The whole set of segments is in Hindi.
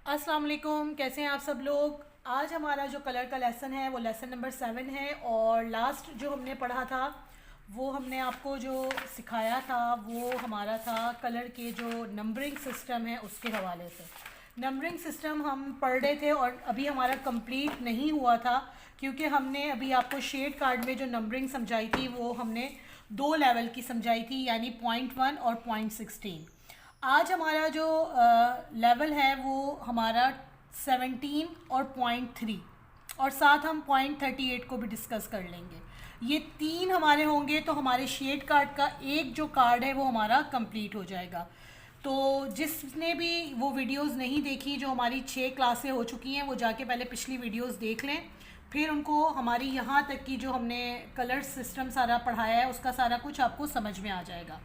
अस्सलाम वालेकुम, कैसे हैं आप सब लोग। आज हमारा जो कलर का लेसन है वो लेसन नंबर 7 है और लास्ट जो हमने पढ़ा था वो हमने आपको जो सिखाया था वो हमारा था कलर के जो नंबरिंग सिस्टम है उसके हवाले से। नंबरिंग सिस्टम हम पढ़ रहे थे और अभी हमारा कंप्लीट नहीं हुआ था क्योंकि हमने अभी आपको शेड कार्ड में जो नंबरिंग समझाई थी वो हमने 2 लेवल की समझाई थी, यानी .1 और .16। आज हमारा जो लेवल है वो हमारा 17 और .3 और साथ हम .38 को भी डिस्कस कर लेंगे। ये 3 हमारे होंगे तो हमारे शेड कार्ड का एक जो कार्ड है वो हमारा कंप्लीट हो जाएगा। तो जिसने भी वो वीडियोस नहीं देखी, जो हमारी 6 क्लासें हो चुकी हैं, वो जाके पहले पिछली वीडियोस देख लें, फिर उनको हमारी यहाँ तक की जो हमने कलर सिस्टम सारा पढ़ाया है उसका सारा कुछ आपको समझ में आ जाएगा।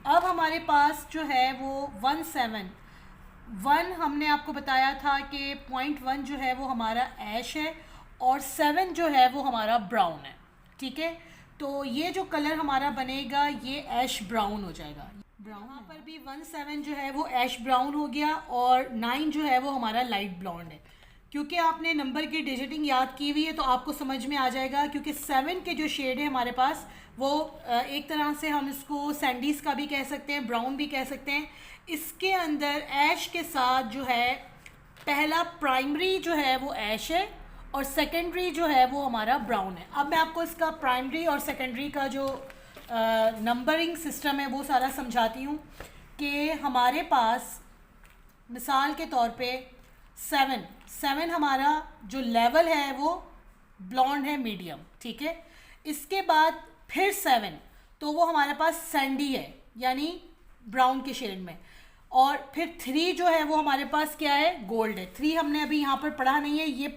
अब हमारे पास जो है वो 1 हमने आपको बताया था कि .1 जो है वो हमारा ऐश है और 7 जो है वो हमारा ब्राउन है। ठीक है, तो ये जो कलर हमारा बनेगा ये ऐश ब्राउन हो जाएगा। यहाँ पर भी 1 जो है वो ऐश ब्राउन हो गया और 9 जो है वो हमारा लाइट ब्लॉन्ड है। क्योंकि आपने नंबर की डिजिटिंग याद की हुई है तो आपको समझ में आ जाएगा, क्योंकि 7 के जो शेड है हमारे पास वो एक तरह से हम इसको सैंडीज का भी कह सकते हैं, ब्राउन भी कह सकते हैं। इसके अंदर ऐश के साथ जो है पहला प्राइमरी जो है वो ऐश है और सेकेंडरी जो है वो हमारा ब्राउन है। अब मैं आपको इसका प्राइमरी और सेकेंडरी का जो नंबरिंग सिस्टम है वो सारा समझाती हूँ कि हमारे पास मिसाल के तौर पे 7 हमारा जो लेवल है वो ब्लॉन्ड है, मीडियम। ठीक है, इसके बाद फिर 7 तो वो हमारे पास सैंडी है यानी ब्राउन के शेड में, और फिर 3 जो है वो हमारे पास क्या है, गोल्ड है। 3 हमने अभी यहाँ पर पढ़ा नहीं है, ये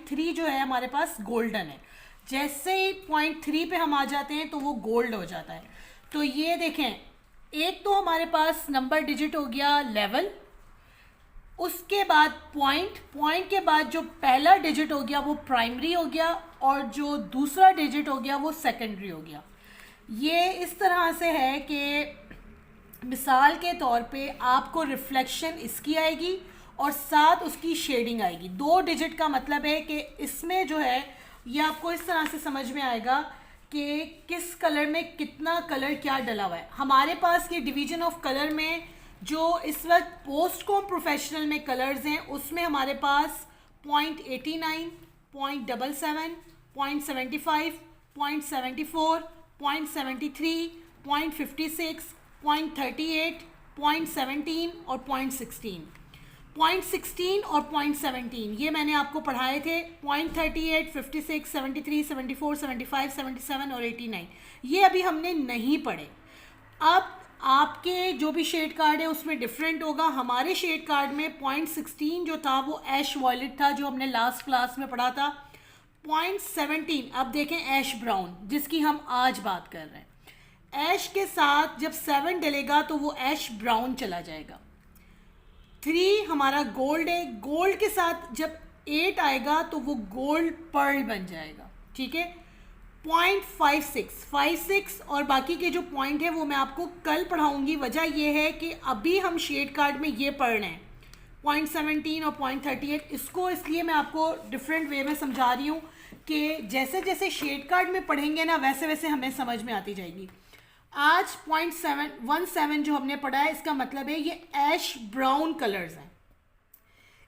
.3 जो है हमारे पास गोल्डन है। जैसे ही .3 पे हम आ जाते हैं तो वो गोल्ड हो जाता है। तो ये देखें, एक तो हमारे पास नंबर डिजिट हो गया लेवल, उसके बाद पॉइंट के बाद जो पहला डिजिट हो गया वो प्राइमरी हो गया और जो दूसरा डिजिट हो गया वो सेकेंडरी हो गया। ये इस तरह से है कि मिसाल के तौर पे आपको रिफ्लेक्शन इसकी आएगी और साथ उसकी शेडिंग आएगी। 2 डिजिट का मतलब है कि इसमें जो है ये आपको इस तरह से समझ में आएगा कि किस कलर में कितना कलर क्या डला हुआ है। हमारे पास ये डिवीजन ऑफ कलर में जो इस वक्त पोस्ट कॉम प्रोफेशनल में कलर्स हैं उसमें हमारे पास .89, .77, .75, .74, .73, .56, .38, .17 और .16 और .17 ये मैंने आपको पढ़ाए थे। .38, 56, 73, 74, 75, 77 और 89 ये अभी हमने नहीं पढ़े। अब आपके जो भी शेड कार्ड है उसमें डिफरेंट होगा। हमारे शेड कार्ड में .16 जो था वो ऐश वॉयलेट था, जो हमने लास्ट क्लास में पढ़ा था। .17 अब देखें ऐश ब्राउन, जिसकी हम आज बात कर रहे हैं। ऐश के साथ जब 7 डलेगा तो वो ऐश ब्राउन चला जाएगा। 3 हमारा गोल्ड है, गोल्ड के साथ जब 8 आएगा तो वो गोल्ड पर्ल बन जाएगा। ठीक है, .56 और बाकी के जो पॉइंट है वो मैं आपको कल पढ़ाऊंगी। वजह ये है कि अभी हम शेड कार्ड में ये पढ़ रहे हैं .17 और .38, इसको इसलिए मैं आपको डिफरेंट वे में समझा रही हूँ कि जैसे जैसे शेड कार्ड में पढ़ेंगे ना वैसे वैसे हमें समझ में आती जाएगी। आज .17 जो हमने पढ़ा है इसका मतलब है ये ऐश ब्राउन कलर्स हैं।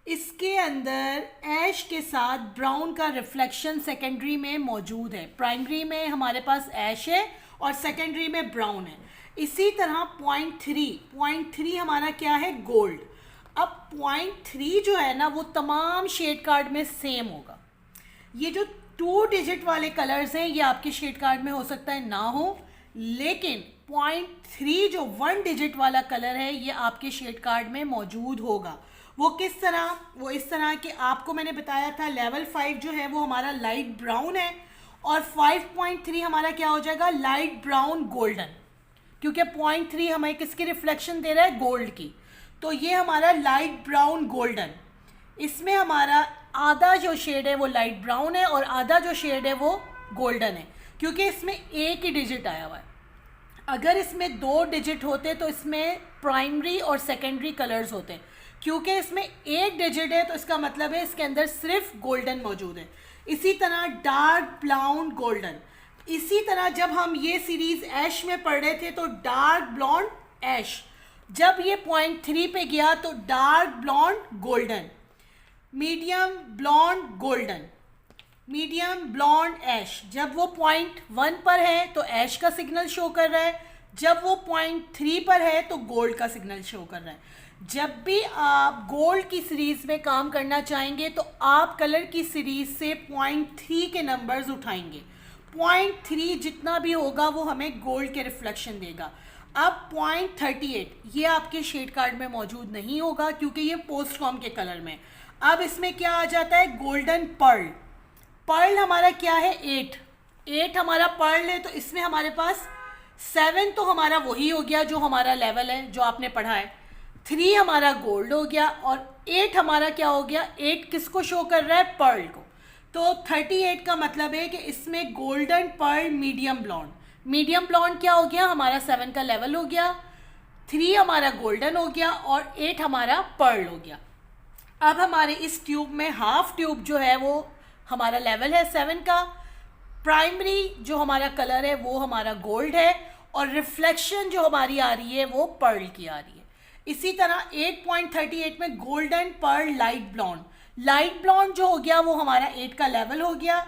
इसके अंदर ऐश के साथ ब्राउन का रिफ्लेक्शन सेकेंडरी में मौजूद है। प्राइमरी में हमारे पास ऐश है और सेकेंडरी में ब्राउन है। इसी तरह .3 हमारा क्या है, गोल्ड। अब .3 जो है ना वो तमाम शेड कार्ड में सेम होगा। ये जो 2 डिजिट वाले कलर्स हैं ये आपके शेड कार्ड में हो सकता है ना हो, लेकिन .3 जो 1 डिजिट वाला कलर है ये आपके शेड कार्ड में मौजूद होगा। वो किस तरह, वो इस तरह कि आपको मैंने बताया था लेवल 5 जो है वो हमारा लाइट ब्राउन है और 5.3 हमारा क्या हो जाएगा, लाइट ब्राउन गोल्डन, क्योंकि .3 हमें किसकी रिफ्लेक्शन दे रहा है, गोल्ड की। तो ये हमारा लाइट ब्राउन गोल्डन। इसमें हमारा आधा जो शेड है वो लाइट ब्राउन है और आधा जो शेड है वो गोल्डन है, क्योंकि इसमें एक ही डिजिट आया हुआ है। अगर इसमें 2 डिजिट होते तो इसमें प्राइमरी और सेकेंडरी कलर्स होते हैं। क्योंकि इसमें 8 डिजिट है तो इसका मतलब है इसके अंदर सिर्फ गोल्डन मौजूद है। इसी तरह डार्क ब्राउन गोल्डन। इसी तरह जब हम ये सीरीज ऐश में पढ़ रहे थे तो डार्क ब्लॉन्ड ऐश, जब ये पॉइंट 3 पे गया तो dark blonde golden, medium blonde golden, medium blonde ash. जब वो पॉइंट 1 पर है तो ऐश का सिग्नल शो कर रहा है, जब वो पॉइंट 3 पर है तो गोल्ड का सिग्नल शो कर रहा है। जब भी आप गोल्ड की सीरीज में काम करना चाहेंगे तो आप कलर की सीरीज से पॉइंट 3 के नंबर्स उठाएंगे। पॉइंट 3 जितना भी होगा वो हमें गोल्ड के रिफ्लेक्शन देगा। अब पॉइंट 38 ये आपके शेड कार्ड में मौजूद नहीं होगा क्योंकि ये पोस्टकॉम के कलर में। अब इसमें क्या आ जाता है, गोल्डन पर्ल। पर्ल हमारा क्या है, 8 हमारा पर्ल है, तो इसमें हमारे पास 7 तो हमारा वही हो गया जो हमारा लेवल है जो आपने पढ़ा है, 3 हमारा गोल्ड हो गया और 8 हमारा क्या हो गया, 8 किसको शो कर रहा है, पर्ल को। तो 38 का मतलब है कि इसमें golden pearl medium blonde, medium blonde क्या हो गया, हमारा 7 का लेवल हो गया, 3 हमारा गोल्डन हो गया और 8 हमारा पर्ल हो गया। अब हमारे इस ट्यूब में हाफ ट्यूब जो है वो हमारा लेवल है 7 का, प्राइमरी जो हमारा कलर है वो हमारा गोल्ड है और रिफ्लेक्शन जो हमारी आ रही है वो पर्ल की आ रही है। इसी तरह 8.38 में golden pearl light blonde, light blonde जो हो गया वो हमारा 8 का लेवल हो गया,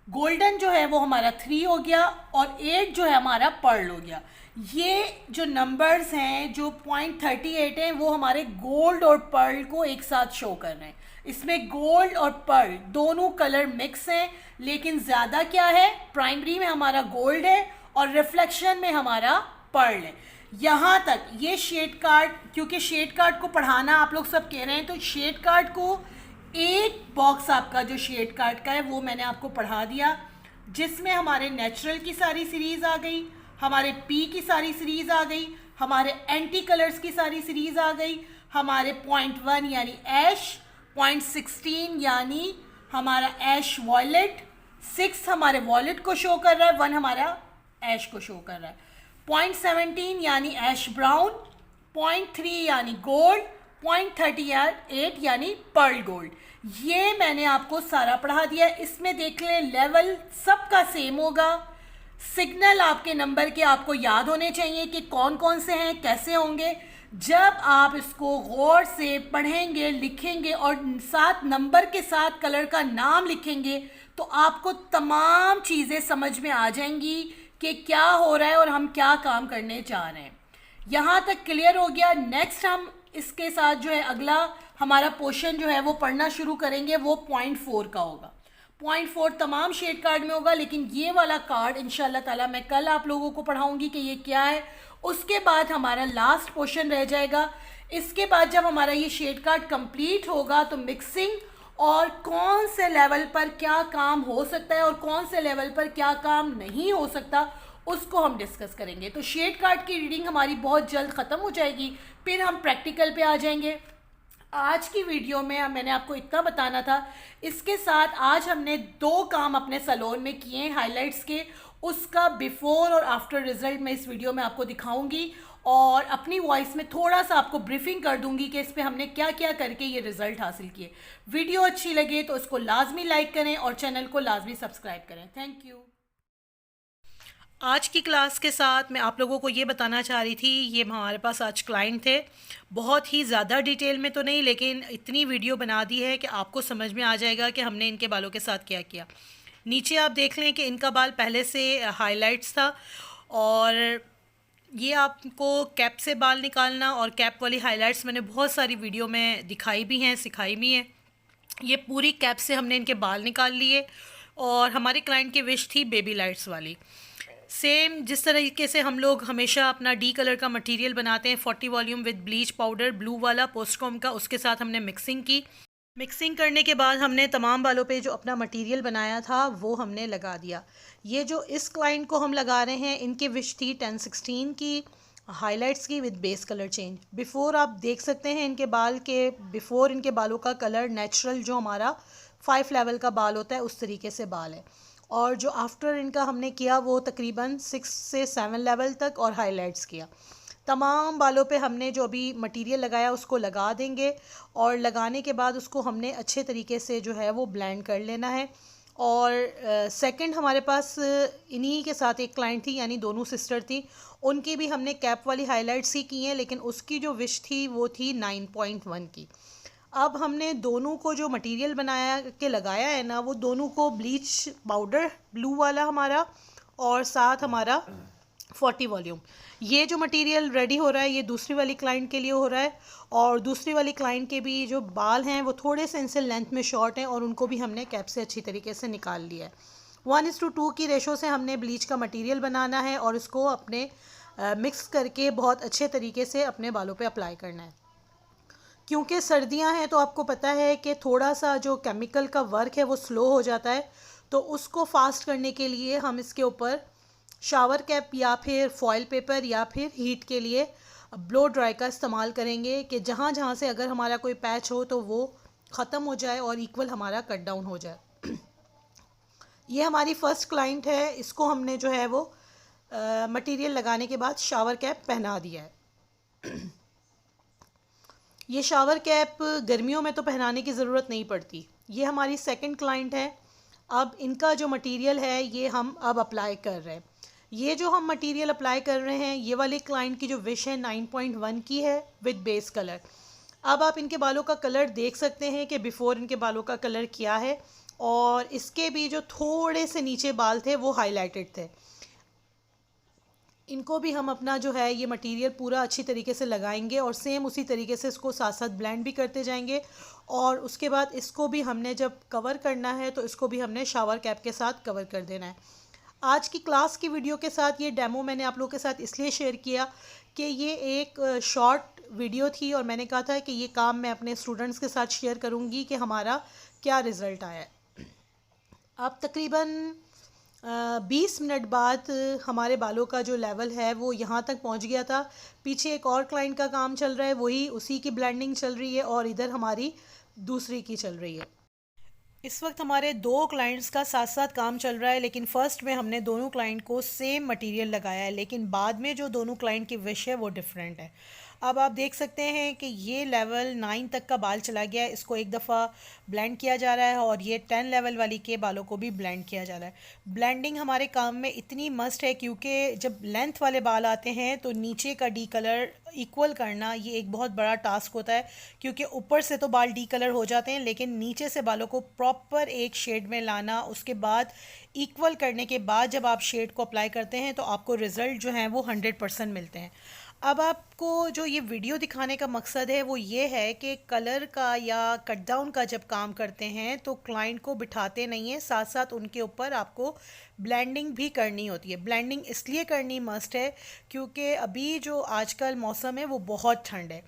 गोल्डन जो है वो हमारा 3 हो गया और 8 जो है हमारा पर्ल हो गया। ये जो नंबर्स हैं जो 0.38 हैं वो हमारे गोल्ड और पर्ल को एक साथ शो कर रहे हैं। इसमें गोल्ड और पर्ल दोनों कलर मिक्स हैं, लेकिन ज़्यादा क्या है, प्राइमरी में हमारा गोल्ड है और रिफ्लेक्शन में हमारा पर्ल है। यहाँ तक ये शेड कार्ड, क्योंकि शेड कार्ड को पढ़ाना आप लोग सब कह रहे हैं, तो शेड कार्ड को एक बॉक्स आपका जो शेड कार्ड का है वो मैंने आपको पढ़ा दिया, जिसमें हमारे नेचुरल की सारी सीरीज़ आ गई, हमारे पी की सारी सीरीज़ आ गई, हमारे एंटी कलर्स की सारी सीरीज़ आ गई, हमारे 0.1 यानी ऐश, 0.16 यानी हमारा ऐश वॉयलेट, 6 हमारे वॉयलेट को शो कर रहा है, 1 हमारा ऐश को शो कर रहा है, 0.17 यानी ऐश ब्राउन, 0.3 यानी गोल्ड, 0.38 यानी पर्ल गोल्ड। ये मैंने आपको सारा पढ़ा दिया। इसमें देख लें लेवल सबका सेम होगा, सिग्नल आपके नंबर के आपको याद होने चाहिए कि कौन कौन से हैं, कैसे होंगे। जब आप इसको गौर से पढ़ेंगे, लिखेंगे और साथ नंबर के साथ कलर का नाम लिखेंगे तो आपको तमाम चीज़ें समझ में आ जाएंगी कि क्या हो रहा है और हम क्या काम करने जा रहे हैं। यहाँ तक क्लियर हो गया। नेक्स्ट हम इसके साथ जो है अगला हमारा पोर्शन जो है वो पढ़ना शुरू करेंगे, वो 0.4 का होगा। 0.4 तमाम शेड कार्ड में होगा, लेकिन ये वाला कार्ड इंशाल्लाह ताला मैं कल आप लोगों को पढ़ाऊंगी कि ये क्या है। उसके बाद हमारा लास्ट पोर्शन रह जाएगा। इसके बाद जब हमारा ये शेड कार्ड कंप्लीट होगा तो मिक्सिंग और कौन से लेवल पर क्या काम हो सकता है और कौन से लेवल पर क्या काम नहीं हो सकता उसको हम डिस्कस करेंगे। तो शेड कार्ड की रीडिंग हमारी बहुत जल्द ख़त्म हो जाएगी, फिर हम प्रैक्टिकल पे आ जाएंगे। आज की वीडियो में मैंने आपको इतना बताना था। इसके साथ आज हमने 2 काम अपने सैलून में किए हैं हाइलाइट्स के, उसका बिफोर और आफ्टर रिज़ल्ट मैं इस वीडियो में आपको दिखाऊंगी और अपनी वॉइस में थोड़ा सा आपको ब्रीफिंग कर दूंगी कि इस पर हमने क्या क्या करके ये रिज़ल्ट हासिल किए। वीडियो अच्छी लगे तो इसको लाजमी लाइक करें और चैनल को लाजमी सब्सक्राइब करें। Thank you. आज की क्लास के साथ मैं आप लोगों को ये बताना चाह रही थी, ये हमारे पास आज क्लाइंट थे, बहुत ही ज़्यादा डिटेल में तो नहीं, लेकिन इतनी वीडियो बना दी है कि आपको समझ में आ जाएगा कि हमने इनके बालों के साथ क्या किया। नीचे आप देख लें कि इनका बाल पहले से हाइलाइट्स था और ये आपको कैप से बाल निकालना और कैप वाली हाइलाइट्स मैंने बहुत सारी वीडियो में दिखाई भी हैं, सिखाई भी हैं। ये पूरी कैप से हमने इनके बाल निकाल लिए और हमारे क्लाइंट की विश थी बेबी लाइट्स वाली। सेम जिस तरीके से हम लोग हमेशा अपना डी कलर का मटेरियल बनाते हैं 40 volume with bleach powder blue वाला पोस्टकॉम का, उसके साथ हमने मिक्सिंग की। मिक्सिंग करने के बाद हमने तमाम बालों पे जो अपना मटेरियल बनाया था वो हमने लगा दिया। ये जो इस क्लाइंट को हम लगा रहे हैं इनकी विश थी 1016 की हाइलाइट्स की with base colour change. Before आप देख सकते हैं इनके बाल के, बिफ़ोर इनके बालों का कलर नेचुरल जो हमारा 5 लेवल का बाल होता है उस तरीके से बाल है, और जो आफ्टर इनका हमने किया वो तकरीबन 6 से 7 लेवल तक और हाइलाइट्स किया। तमाम बालों पे हमने जो अभी मटेरियल लगाया उसको लगा देंगे, और लगाने के बाद उसको हमने अच्छे तरीके से जो है वो ब्लेंड कर लेना है। और सेकंड हमारे पास इन्हीं के साथ एक क्लाइंट थी, यानी दोनों सिस्टर थी, उनकी भी हमने कैप वाली हाइलाइट्स ही की हैं, लेकिन उसकी जो विश थी वो थी 9.1 की। अब हमने दोनों को जो मटेरियल बनाया के लगाया है ना, वो दोनों को ब्लीच पाउडर ब्लू वाला हमारा और साथ हमारा 40 वॉल्यूम, ये जो मटेरियल रेडी हो रहा है ये दूसरी वाली क्लाइंट के लिए हो रहा है। और दूसरी वाली क्लाइंट के भी जो बाल हैं वो थोड़े से इनसे लेंथ में शॉर्ट हैं, और उनको भी हमने कैप से अच्छी तरीके से निकाल लिया है। 1:2 की रेशो से हमने ब्लीच का मटेरियल बनाना है और इसको अपने मिक्स करके बहुत अच्छे तरीके से अपने बालों पे अप्लाई करना है। क्योंकि सर्दियां हैं तो आपको पता है कि थोड़ा सा जो केमिकल का वर्क है वो स्लो हो जाता है, तो उसको फास्ट करने के लिए हम इसके ऊपर शावर कैप या फिर फॉयल पेपर या फिर हीट के लिए ब्लो ड्राई का इस्तेमाल करेंगे, कि जहाँ जहाँ से अगर हमारा कोई पैच हो तो वो ख़त्म हो जाए और इक्वल हमारा कट डाउन हो जाए। ये हमारी फ़र्स्ट क्लाइंट है, इसको हमने जो है वो मटेरियल लगाने के बाद शावर कैप पहना दिया है। ये शावर कैप गर्मियों में तो पहनाने की ज़रूरत नहीं पड़ती। ये हमारी सेकंड क्लाइंट है। अब इनका जो मटेरियल है ये हम अब अप्लाई कर रहे हैं। ये जो हम मटेरियल अप्लाई कर रहे हैं, ये वाली क्लाइंट की जो विश है 9.1 की है विद बेस कलर। अब आप इनके बालों का कलर देख सकते हैं कि बिफ़ोर इनके बालों का कलर क्या है, और इसके भी जो थोड़े से नीचे बाल थे वो हाईलाइटेड थे। इनको भी हम अपना जो है ये मटेरियल पूरा अच्छी तरीके से लगाएंगे और सेम उसी तरीके से इसको साथ साथ ब्लेंड भी करते जाएंगे। और उसके बाद इसको भी हमने जब कवर करना है तो इसको भी हमने शावर कैप के साथ कवर कर देना है। आज की क्लास की वीडियो के साथ ये डेमो मैंने आप लोगों के साथ इसलिए शेयर किया कि ये एक शॉर्ट वीडियो थी, और मैंने कहा था कि ये काम मैं अपने स्टूडेंट्स के साथ शेयर करूँगी कि हमारा क्या रिज़ल्ट आया है। अब तकरीबन 20 मिनट बाद हमारे बालों का जो लेवल है वो यहाँ तक पहुँच गया था। पीछे एक और क्लाइंट का काम चल रहा है, वही उसी की ब्लेंडिंग चल रही है, और इधर हमारी दूसरी की चल रही है। इस वक्त हमारे दो क्लाइंट्स का साथ साथ काम चल रहा है, लेकिन फ़र्स्ट में हमने दोनों क्लाइंट को सेम मटेरियल लगाया है, लेकिन बाद में जो दोनों क्लाइंट की विश है वो डिफरेंट है। अब आप देख सकते हैं कि ये लेवल 9 तक का बाल चला गया है, इसको एक दफ़ा ब्लेंड किया जा रहा है, और ये 10 लेवल वाली के बालों को भी ब्लेंड किया जा रहा है। ब्लेंडिंग हमारे काम में इतनी मस्ट है, क्योंकि जब लेंथ वाले बाल आते हैं तो नीचे का डी कलर इक्वल करना ये एक बहुत बड़ा टास्क होता है, क्योंकि ऊपर से तो बाल डी कलर हो जाते हैं, लेकिन नीचे से बालों को प्रॉपर एक शेड में लाना, उसके बाद इक्वल करने के बाद जब आप शेड को अप्लाई करते हैं तो आपको रिज़ल्ट जो हैं वो 100% मिलते हैं। अब आपको जो ये वीडियो दिखाने का मकसद है वो ये है कि कलर का या कट डाउन का जब काम करते हैं तो क्लाइंट को बिठाते नहीं हैं, साथ साथ उनके ऊपर आपको ब्लेंडिंग भी करनी होती है। ब्लेंडिंग इसलिए करनी मस्ट है क्योंकि अभी जो आजकल मौसम है वो बहुत ठंड है।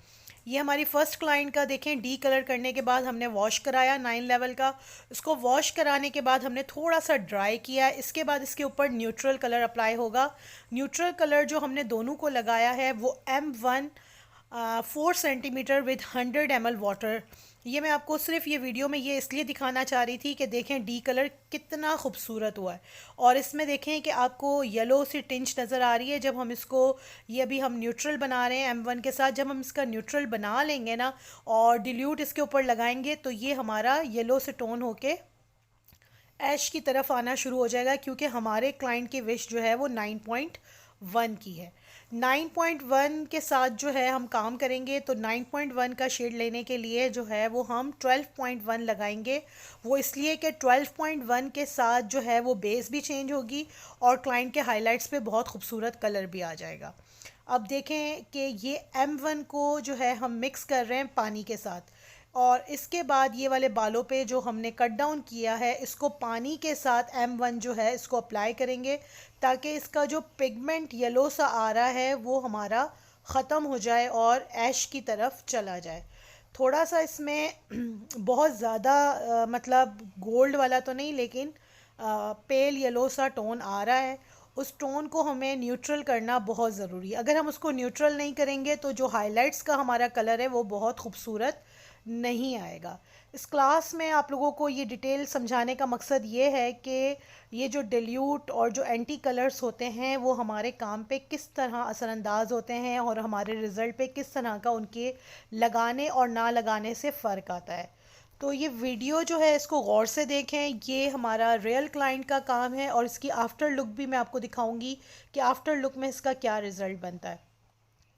ये हमारी फ़र्स्ट क्लाइंट का देखें, डी कलर करने के बाद हमने वॉश कराया 9 लेवल का। इसको वॉश कराने के बाद हमने थोड़ा सा ड्राई किया, इसके बाद इसके ऊपर न्यूट्रल कलर अप्लाई होगा। न्यूट्रल कलर जो हमने दोनों को लगाया है वो M1 4 centimetre with 100 ml water. ये मैं आपको सिर्फ ये वीडियो में ये इसलिए दिखाना चाह रही थी कि देखें डी कलर कितना खूबसूरत हुआ है, और इसमें देखें कि आपको येलो सी टिंच नज़र आ रही है। जब हम इसको, ये अभी हम न्यूट्रल बना रहे हैं M1 के साथ, जब हम इसका न्यूट्रल बना लेंगे ना और डिल्यूट इसके ऊपर लगाएंगे तो ये हमारा येलो से टोन होके ऐश की तरफ आना शुरू हो जाएगा, क्योंकि हमारे क्लाइंट की विश जो है वो 9.1 की है। 9.1 के साथ जो है हम काम करेंगे, तो 9.1 का शेड लेने के लिए जो है वो हम 12.1 लगाएंगे। वो इसलिए कि 12.1 के साथ जो है वो बेस भी चेंज होगी और क्लाइंट के हाइलाइट्स पे बहुत खूबसूरत कलर भी आ जाएगा। अब देखें कि ये M1 को जो है हम मिक्स कर रहे हैं पानी के साथ, और इसके बाद ये वाले बालों पे जो हमने कट डाउन किया है इसको पानी के साथ M1 जो है इसको अप्लाई करेंगे, ताकि इसका जो पिगमेंट येलो सा आ रहा है वो हमारा ख़त्म हो जाए और ऐश की तरफ चला जाए। थोड़ा सा इसमें बहुत ज़्यादा मतलब गोल्ड वाला तो नहीं, लेकिन पेल येलो सा टोन आ रहा है। उस टोन को हमें न्यूट्रल करना बहुत ज़रूरी है। अगर हम उसको न्यूट्रल नहीं करेंगे तो जो हाइलाइट्स का हमारा कलर है वो बहुत खूबसूरत नहीं आएगा। इस क्लास में आप लोगों को ये डिटेल समझाने का मकसद ये है कि ये जो डिल्यूट और जो एंटी कलर्स होते हैं वो हमारे काम पे किस तरह असरअंदाज होते हैं और हमारे रिज़ल्ट पे किस तरह का उनके लगाने और ना लगाने से फ़र्क आता है। तो ये वीडियो जो है इसको गौर से देखें, ये हमारा रियल क्लाइंट का काम है और इसकी आफ्टर लुक भी मैं आपको दिखाऊंगी कि आफ्टर लुक में इसका क्या रिज़ल्ट बनता है।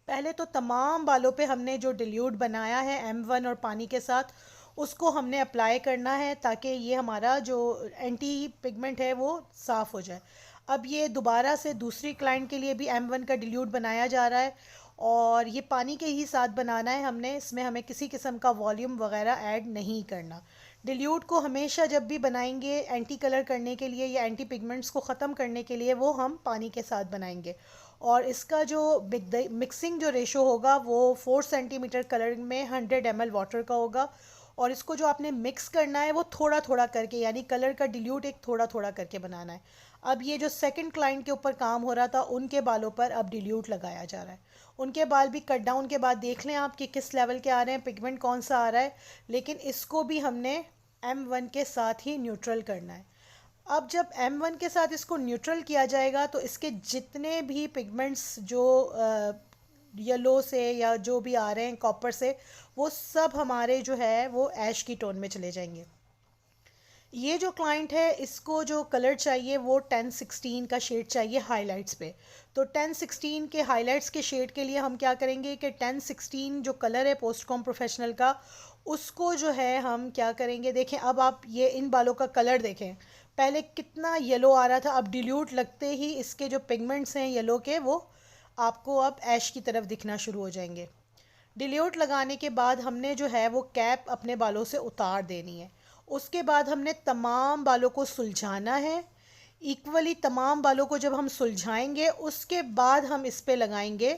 पहले तो तमाम बालों पे हमने जो डिल्यूट बनाया है M1 और पानी के साथ उसको हमने अप्लाई करना है ताकि ये हमारा जो एंटी पिगमेंट है वो साफ़ हो जाए। अब ये दोबारा से दूसरी क्लाइंट के लिए भी M1 का डिल्यूट बनाया जा रहा है और ये पानी के ही साथ बनाना है हमने, इसमें हमें किसी किस्म का वॉल्यूम वगैरह ऐड नहीं करना। डिल्यूट को हमेशा जब भी बनाएंगे एंटी कलर करने के लिए या एंटी पिगमेंट्स को ख़त्म करने के लिए वो हम पानी के साथ बनाएंगे और इसका जो मिक्सिंग जो रेशो होगा वो 4 सेंटीमीटर कलर में 100 ml वाटर का होगा और इसको जो आपने मिक्स करना है वो थोड़ा थोड़ा करके, यानी कलर का डिल्यूट एक थोड़ा थोड़ा करके बनाना है। अब ये जो सेकंड क्लाइंट के ऊपर काम हो रहा था उनके बालों पर अब डिल्यूट लगाया जा रहा है। उनके बाल भी कट डाउन के बाद देख लें आप कि किस लेवल के आ रहे हैं, पिगमेंट कौन सा आ रहा है, लेकिन इसको भी हमने M1 के साथ ही न्यूट्रल करना है। अब जब M1 के साथ इसको न्यूट्रल किया जाएगा तो इसके जितने भी पिगमेंट्स जो येलो से या जो भी आ रहे हैं कॉपर से, वो सब हमारे जो है वो ऐश की टोन में चले जाएंगे। ये जो क्लाइंट है इसको जो कलर चाहिए वो 1016 का शेड चाहिए हाइलाइट्स पे। तो 1016 के हाइलाइट्स के शेड के लिए हम क्या करेंगे कि 1016 जो कलर है पोस्ट कॉम प्रोफेशनल का उसको जो है हम क्या करेंगे, देखें अब आप ये इन बालों का कलर देखें, पहले कितना येलो आ रहा था, अब डिल्यूट लगते ही इसके जो पिगमेंट्स हैं येलो के वो आपको अब ऐश की तरफ दिखना शुरू हो जाएंगे। डिल्यूट लगाने के बाद हमने जो है वो कैप अपने बालों से उतार देनी है। उसके बाद हमने तमाम बालों को सुलझाना है इक्वली। तमाम बालों को जब हम सुलझाएंगे उसके बाद हम इस पे लगाएंगे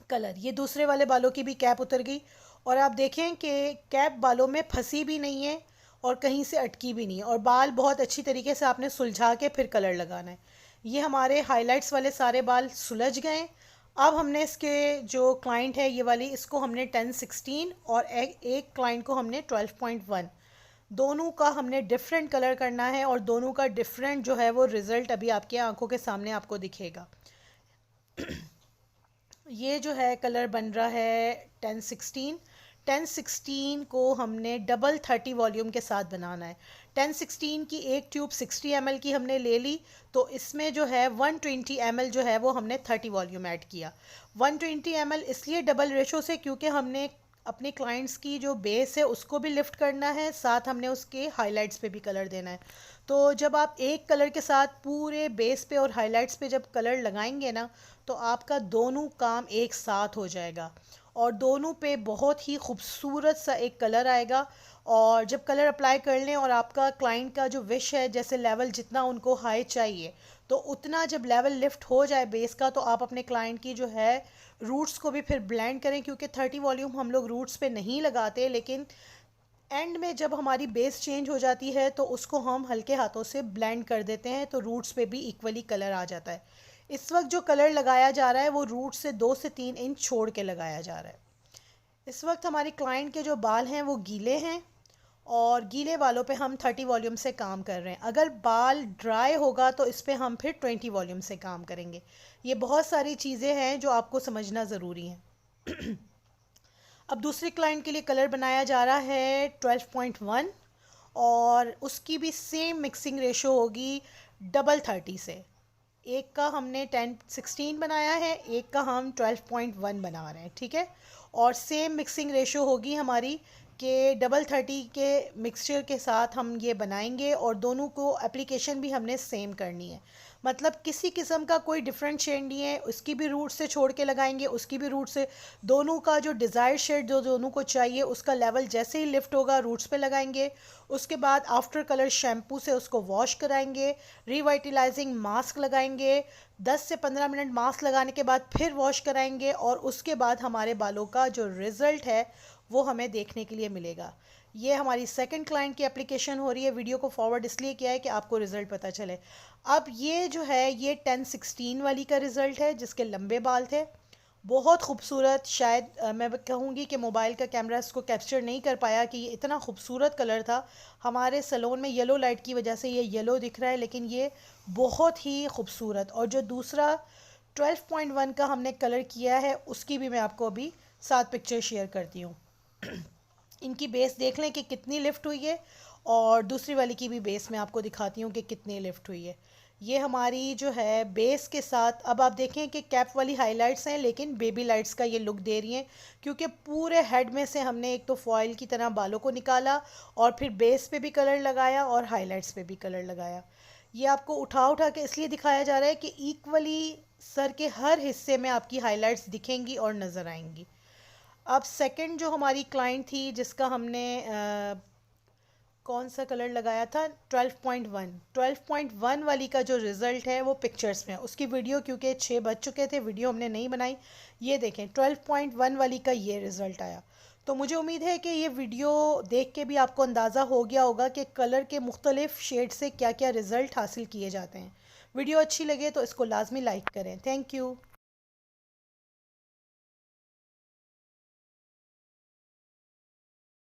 कलर। ये दूसरे वाले बालों की भी कैप उतर गई और आप देखें कि कैप बालों में फंसी भी नहीं है और कहीं से अटकी भी नहीं है और बाल बहुत अच्छी तरीके से आपने सुलझा के फिर कलर लगाना है। ये हमारे हाइलाइट्स वाले सारे बाल सुलझ गए। अब हमने इसके जो क्लाइंट है ये वाली, इसको हमने 1016 और एक क्लाइंट को हमने 12.1, दोनों का हमने डिफरेंट कलर करना है और दोनों का डिफरेंट जो है वो रिज़ल्ट अभी आपकी आंखों के सामने आपको दिखेगा। ये जो है कलर बन रहा है 1016 को हमने डबल 30 वॉल्यूम के साथ बनाना है। 1016 की एक ट्यूब 60 ml की हमने ले ली तो इसमें जो है 120 ml जो है वो हमने 30 वॉल्यूम ऐड किया। 120 ml इसलिए डबल रेशो से क्योंकि हमने अपने क्लाइंट्स की जो बेस है उसको भी लिफ्ट करना है, साथ हमने उसके हाइलाइट्स पे भी कलर देना है। तो जब आप एक कलर के साथ पूरे बेस पे और हाइलाइट्स पे जब कलर लगाएंगे ना तो आपका दोनों काम एक साथ हो जाएगा और दोनों पे बहुत ही खूबसूरत सा एक कलर आएगा। और जब कलर अप्लाई कर लें और आपका क्लाइंट का जो विश है जैसे लेवल जितना उनको हाई चाहिए तो उतना जब लेवल लिफ्ट हो जाए बेस का तो आप अपने क्लाइंट की जो है रूट्स को भी फिर ब्लेंड करें, क्योंकि 30 वॉल्यूम हम लोग रूट्स पे नहीं लगाते, लेकिन एंड में जब हमारी बेस चेंज हो जाती है तो उसको हम हल्के हाथों से ब्लेंड कर देते हैं तो रूट्स पे भी इक्वली कलर आ जाता है। इस वक्त जो कलर लगाया जा रहा है वो रूट से 2 से 3 इंच छोड़ के लगाया जा रहा है। इस वक्त हमारी क्लाइंट के जो बाल हैं वो गीले हैं और गीले बालों पे हम 30 वॉल्यूम से काम कर रहे हैं। अगर बाल ड्राई होगा तो इस पे हम फिर 20 वॉल्यूम से काम करेंगे। ये बहुत सारी चीज़ें हैं जो आपको समझना ज़रूरी हैं। अब दूसरी क्लाइंट के लिए कलर बनाया जा रहा है 12.1 और उसकी भी सेम मिक्सिंग रेशो होगी डबल 30 से। एक का हमने 1016 बनाया है, एक का हम 12.1 बना रहे हैं, ठीक है। और सेम मिक्सिंग रेशो होगी हमारी कि डबल 30 के मिक्सचर के साथ हम ये बनाएंगे और दोनों को एप्लीकेशन भी हमने सेम करनी है। मतलब किसी किस्म का कोई डिफरेंट शेड नहीं है, उसकी भी रूट से छोड़ के लगाएंगे, उसकी भी रूट से, दोनों का जो डिज़ायर शेड जो दोनों को चाहिए उसका लेवल जैसे ही लिफ्ट होगा रूट्स पे लगाएंगे। उसके बाद आफ्टर कलर शैम्पू से उसको वॉश कराएंगे, रिवाइटलाइजिंग मास्क लगाएंगे, 10 से 15 मिनट मास्क लगाने के बाद फिर वॉश कराएंगे और उसके बाद हमारे बालों का जो रिज़ल्ट है वो हमें देखने के लिए मिलेगा। ये हमारी सेकंड क्लाइंट की एप्लीकेशन हो रही है। वीडियो को फॉरवर्ड इसलिए किया है कि आपको रिज़ल्ट पता चले। अब ये जो है ये 1016 वाली का रिज़ल्ट है जिसके लंबे बाल थे बहुत खूबसूरत। शायद मैं कहूँगी कि मोबाइल का कैमरा इसको कैप्चर नहीं कर पाया कि ये इतना खूबसूरत कलर था। हमारे सैलून में येलो लाइट की वजह से ये येलो दिख रहा है, लेकिन ये बहुत ही खूबसूरत। और जो दूसरा 12.1 का हमने कलर किया है उसकी भी मैं आपको अभी साथ पिक्चर शेयर करती हूँ। इनकी बेस देख लें कि कितनी लिफ्ट हुई है, और दूसरी वाली की भी बेस मैं आपको दिखाती हूँ कि कितनी लिफ्ट हुई है। ये हमारी जो है बेस के साथ, अब आप देखें कि कैप वाली हाइलाइट्स हैं लेकिन बेबी लाइट्स का ये लुक दे रही हैं, क्योंकि पूरे हेड में से हमने एक तो फॉइल की तरह बालों को निकाला और फिर बेस पे भी कलर लगाया और हाइलाइट्स पे भी कलर लगाया। ये आपको उठा उठा के इसलिए दिखाया जा रहा है कि इक्वली सर के हर हिस्से में आपकी हाइलाइट्स दिखेंगी और नज़र आएंगी। अब सेकंड जो हमारी क्लाइंट थी जिसका हमने कौन सा कलर लगाया था, 12.1 वाली का जो रिज़ल्ट है वो पिक्चर्स में है। उसकी वीडियो क्योंकि 6 बज चुके थे, वीडियो हमने नहीं बनाई। ये देखें 12.1 वाली का ये रिज़ल्ट आया। तो मुझे उम्मीद है कि ये वीडियो देख के भी आपको अंदाज़ा हो गया होगा कि कलर के मुख्तलिफ शेड से क्या क्या रिज़ल्ट हासिल किए जाते हैं। वीडियो अच्छी लगे तो इसको लाजमी लाइक करें। Thank you.